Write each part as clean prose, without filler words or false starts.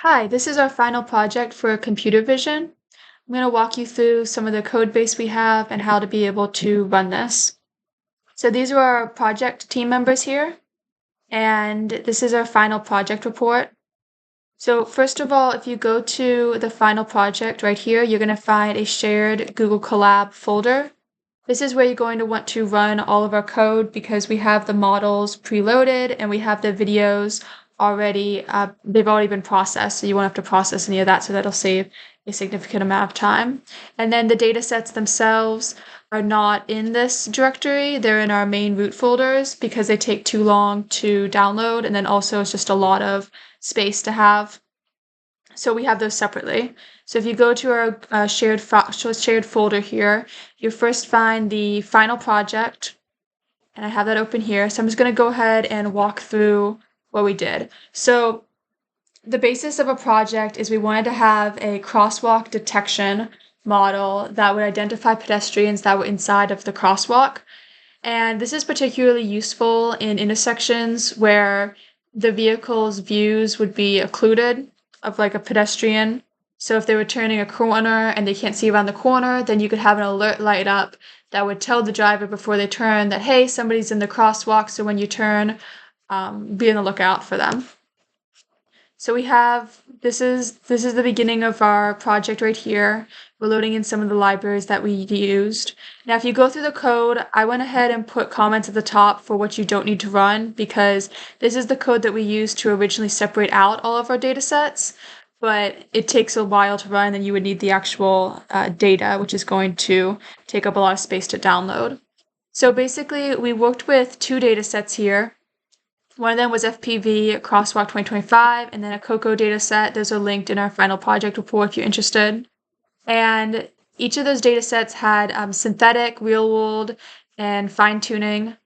Hi, this is our final project for computer vision. I'm going to walk you through some of the code base we have and how to be able to run this. So these are our project team members here, and this is our final project report. So first of all, if you go to the final project right here, you're going to find a shared Google Colab folder. This is where you're going to want to run all of our code because we have the models preloaded and we have the videos already, they've already been processed, so you won't have to process any of that, so that'll save a significant amount of time. And then the data sets themselves are not in this directory, they're in our main root folders because they take too long to download, and then also it's just a lot of space to have. So we have those separately. So if you go to our shared folder here, you first find the final project, and I have that open here. So I'm just going to go ahead and walk through what we did. So the basis of a project is we wanted to have a crosswalk detection model that would identify pedestrians that were inside of the crosswalk. And this is particularly useful in intersections where the vehicle's views would be occluded of like a pedestrian. So if they were turning a corner and they can't see around the corner, then you could have an alert light up that would tell the driver before they turn that, hey, somebody's in the crosswalk, so when you turn, be on the lookout for them. So we have, this is the beginning of our project right here. We're loading in some of the libraries that we used. Now, if you go through the code, I went ahead and put comments at the top for what you don't need to run because this is the code that we used to originally separate out all of our data sets, but it takes a while to run and you would need the actual data, which is going to take up a lot of space to download. So basically, we worked with two data sets here. One of them was FPV Crosswalk 2025, and then a COCO dataset. Those are linked in our final project report if you're interested. And each of those datasets had synthetic, real-world, and fine-tuning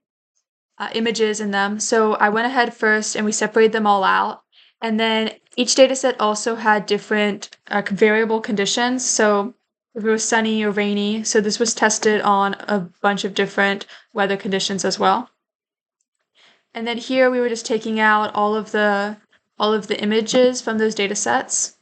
images in them. So I went ahead first and we separated them all out. And then each dataset also had different variable conditions. So if it was sunny or rainy, so this was tested on a bunch of different weather conditions as well. And then here we were just taking out all of the images from those data sets.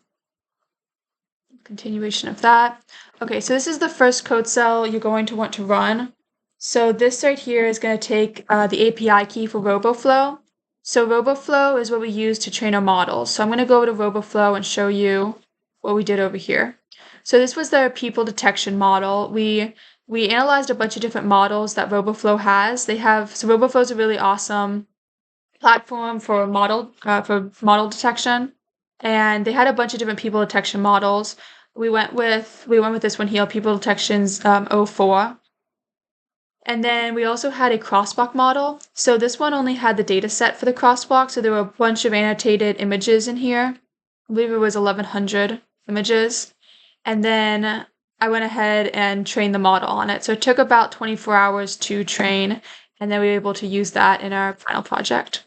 Continuation of that. Okay, so this is the first code cell you're going to want to run. So this right here is going to take the API key for RoboFlow. So RoboFlow is what we use to train our models. So I'm going to go to RoboFlow and show you what we did over here. So this was their people detection model. We analyzed a bunch of different models that RoboFlow has. So RoboFlow is a really awesome platform for model detection, and they had a bunch of different people detection models. We went with this one here, people detections 04. And then we also had a crosswalk model. So this one only had the data set for the crosswalk, so there were a bunch of annotated images in here. I believe it was 1,100 images. And then I went ahead and trained the model on it. So it took about 24 hours to train, and then we were able to use that in our final project.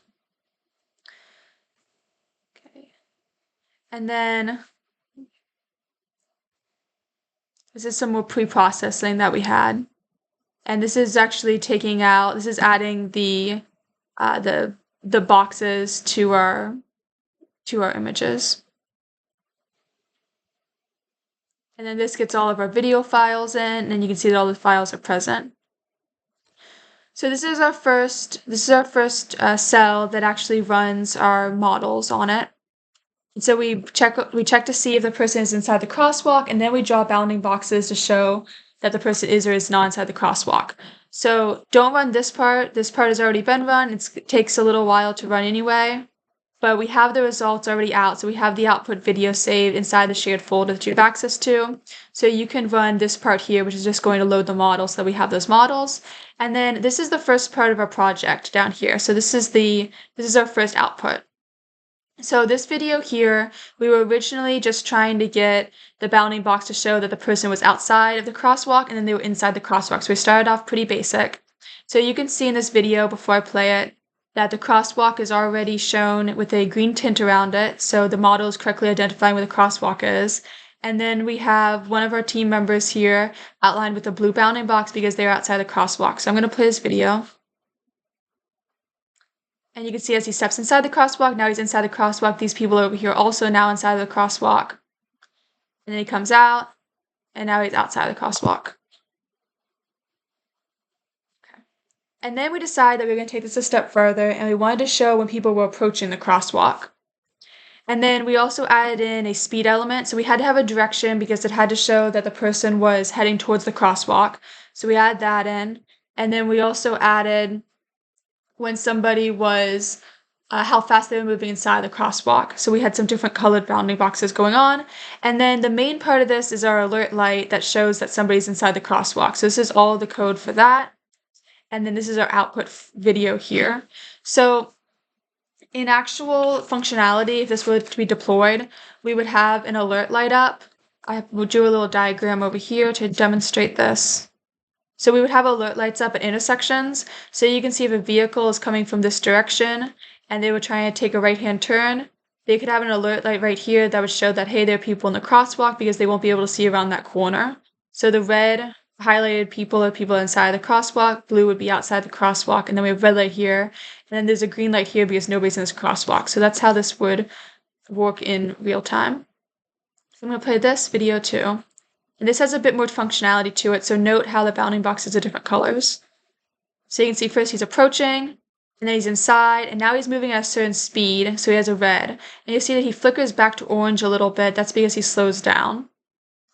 Okay. And then this is some more pre-processing that we had. And this is actually adding the boxes to our images. And then this gets all of our video files in, and then you can see that all the files are present. So this is our first cell that actually runs our models on it. And so we check to see if the person is inside the crosswalk, and then we draw bounding boxes to show that the person is or is not inside the crosswalk. So don't run this part. This part has already been run. It takes a little while to run anyway, but we have the results already out. So we have the output video saved inside the shared folder that you have access to. So you can run this part here, which is just going to load the models so that we have those models. And then this is the first part of our project down here. So this is our first output. So this video here, we were originally just trying to get the bounding box to show that the person was outside of the crosswalk and then they were inside the crosswalk. So we started off pretty basic. So you can see in this video before I play it that the crosswalk is already shown with a green tint around it. So the model is correctly identifying where the crosswalk is. And then we have one of our team members here outlined with a blue bounding box because they're outside the crosswalk. So I'm going to play this video. And you can see as he steps inside the crosswalk, now he's inside the crosswalk. These people over here also now inside of the crosswalk. And then he comes out, and now he's outside the crosswalk. Okay. And then we decided that we were going to take this a step further, and we wanted to show when people were approaching the crosswalk. And then we also added in a speed element. So we had to have a direction because it had to show that the person was heading towards the crosswalk. So we added that in. And then we also added when somebody was, how fast they were moving inside the crosswalk. So we had some different colored bounding boxes going on. And then the main part of this is our alert light that shows that somebody's inside the crosswalk. So this is all the code for that. And then this is our output video here. So in actual functionality, if this were to be deployed, we would have an alert light up. I drew a little diagram over here to demonstrate this. So we would have alert lights up at intersections. So you can see if a vehicle is coming from this direction and they were trying to take a right-hand turn, they could have an alert light right here that would show that, hey, there are people in the crosswalk because they won't be able to see around that corner. So the red highlighted people are people inside the crosswalk, blue would be outside the crosswalk, and then we have red light here, and then there's a green light here because nobody's in this crosswalk. So that's how this would work in real time. So I'm going to play this video too. And this has a bit more functionality to it, so note how the bounding boxes are different colors. So you can see first he's approaching, and then he's inside, and now he's moving at a certain speed, so he has a red. And you see that he flickers back to orange a little bit, that's because he slows down.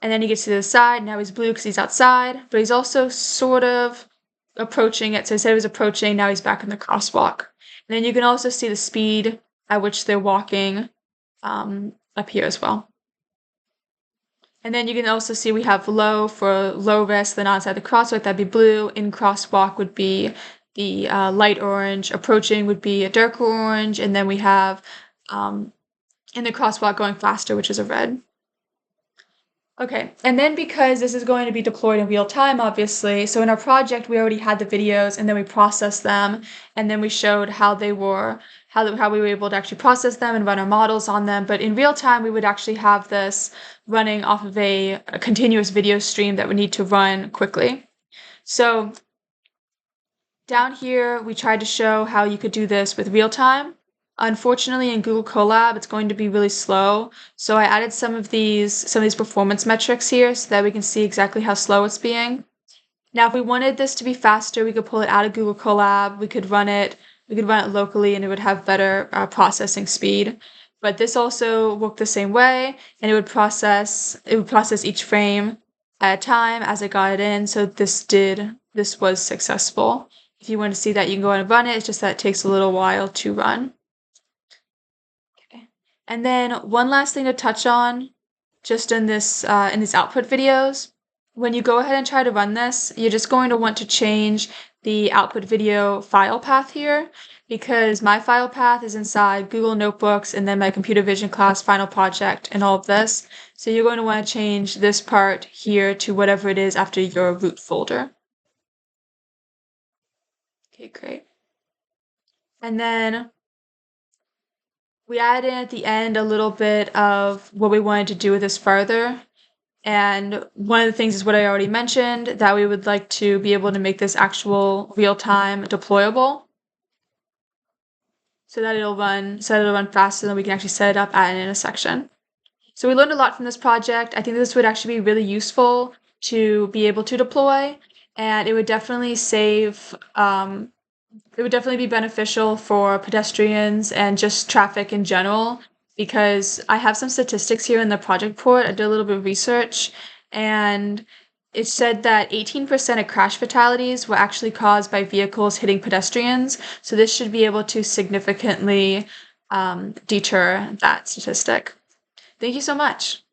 And then he gets to the side, now he's blue because he's outside, but he's also sort of approaching it. So instead of he's approaching, now he's back in the crosswalk. And then you can also see the speed at which they're walking up here as well. And then you can also see we have low for low risk, then outside the crosswalk, that'd be blue. In crosswalk would be the light orange. Approaching would be a darker orange. And then we have in the crosswalk going faster, which is a red. Okay, and then because this is going to be deployed in real time, obviously, so in our project, we already had the videos, and then we processed them, and then we showed how they were, how we were able to actually process them and run our models on them. But in real time, we would actually have this running off of a continuous video stream that would need to run quickly. So down here, we tried to show how you could do this with real time. Unfortunately, in Google Colab, it's going to be really slow. So I added some of these performance metrics here so that we can see exactly how slow it's being. Now, if we wanted this to be faster, we could pull it out of Google Colab. We could run it locally, and it would have better processing speed. But this also worked the same way, and it would process each frame at a time as it got it in. So this was successful. If you want to see that, you can go and run it. It's just that it takes a little while to run. And then one last thing to touch on, just in these output videos, when you go ahead and try to run this, you're just going to want to change the output video file path here, because my file path is inside Google Notebooks and then my computer vision class final project and all of this. So you're going to want to change this part here to whatever it is after your root folder. Okay, great. And then we added in at the end a little bit of what we wanted to do with this further. And one of the things is what I already mentioned, that we would like to be able to make this actual real-time deployable so that it'll run faster than we can actually set it up at an intersection. So we learned a lot from this project. I think this would actually be really useful to be able to deploy, and it would definitely save it would definitely be beneficial for pedestrians and just traffic in general, because I have some statistics here in the project report. I did a little bit of research, and it said that 18% of crash fatalities were actually caused by vehicles hitting pedestrians. So this should be able to significantly deter that statistic. Thank you so much.